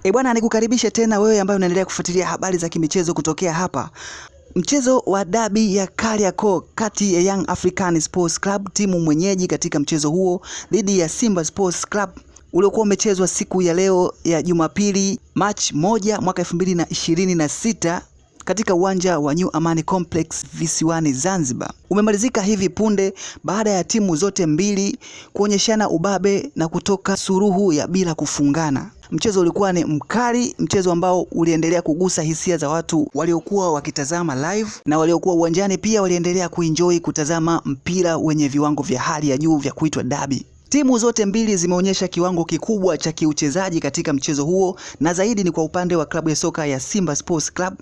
Bwana, nikukaribishe tena wewe ambaye unaendelea kufuatilia habari za kimichezo kutokea hapa. Mchezo wa dabi ya Kariakoo kati ya Young African Sports Club, timu mwenyeji katika mchezo huo, dhidi ya Simba Sports Club uliokuwa umechezwa siku ya leo ya Jumapili March 1 mwaka 2026 katika uwanja wa New Amani Complex visiwani Zanzibar. Umemalizika hivi punde baada ya timu zote mbili kuonyeshana ubabe na kutoka suruhu ya bila kufungana. Mchezo ulikuwa ni mkali, mchezo ambao uliendelea kugusa hisia za watu waliokuwa wakitazama live na waliokuwa uwanjani pia waliendelea kuenjoy kutazama mpira wenye viwango vya hali ya juu vya kuitwa dabi. Timu zote mbili zimeonyesha kiwango kikubwa cha kiuchezaji katika mchezo huo, na zaidi ni kwa upande wa klabu ya soka ya Simba Sports Club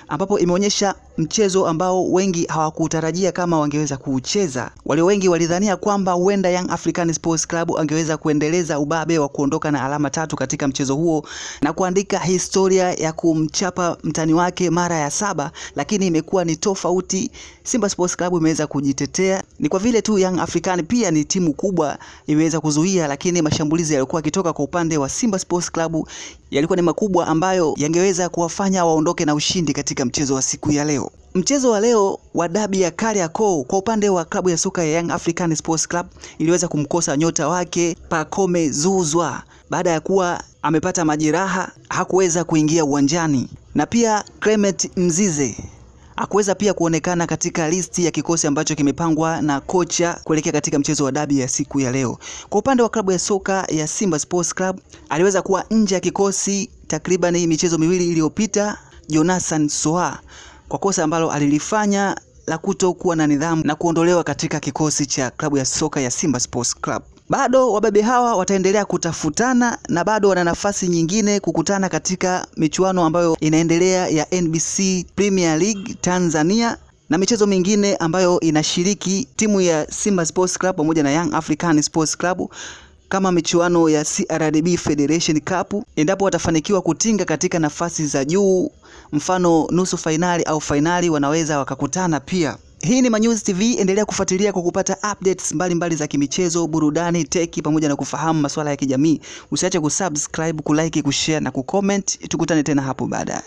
ambapo imeonyesha mchezo ambao wengi hawakutarajia kama wangeweza kuucheza. Walio wengi walidhania kwamba huenda Young African Sports Club angeweza kuendeleza ubabe wa kuondoka na alama 3 katika mchezo huo na kuandika historia ya kumchapa mtani wake mara ya 7, lakini imekuwa ni tofauti. Simba Sports Club imeweza kujitetea. Ni kwa vile tu Young African pia ni timu kubwa imeweza kuzuia, lakini mashambulizi yalikuwa yakitoka kwa upande wa Simba Sports Club yalikuwa ni makubwa ambayo yangeweza kuwafanya waondoke na ushindi katika mchezo wa siku ya leo. Mchezo wa leo wa dabi ya Kariakoo kwa upande wa klabu ya soka ya Young African Sports Club iliweza kumkosa nyota wake Pacome Zouzoua baada ya kuwa amepata majeraha, hakuweza kuingia uwanjani, na pia Clement Mzize hakuweza pia kuonekana katika listi ya kikosi ambacho kimepangwa na kocha kuelekea katika mchezo wa dabi ya siku ya leo. Kwa upande wa klabu ya soka ya Simba Sports Club, aliweza kuwa nje ya kikosi takriban michezo miwili iliyopita Jonathan Soa kwa kosa ambalo alilifanya la kutokuwa na nidhamu na kuondolewa katika kikosi cha klabu ya soka ya Simba Sports Club. Bado wababe hawa wataendelea kutafutana na bado wana nafasi nyingine kukutana katika michuano ambayo inaendelea ya NBC Premier League Tanzania na michezo mingine ambayo inashiriki timu ya Simba Sports Club pamoja na Young African Sports Club kama michuano ya CRDB Federation Cup, endapo watafanikiwa kutinga katika nafasi za juu, mfano nusu fainali au fainali, wanaweza wakakutana pia. Hii ni Manyuzi TV, endelea kufuatilia kwa kupata updates mbalimbali za kimichezo, burudani, teki pamoja na kufahamu masuala ya kijamii. Usiache kusubscribe, kulike, kushare na kucomment. Tukutane tena hapo baadaye.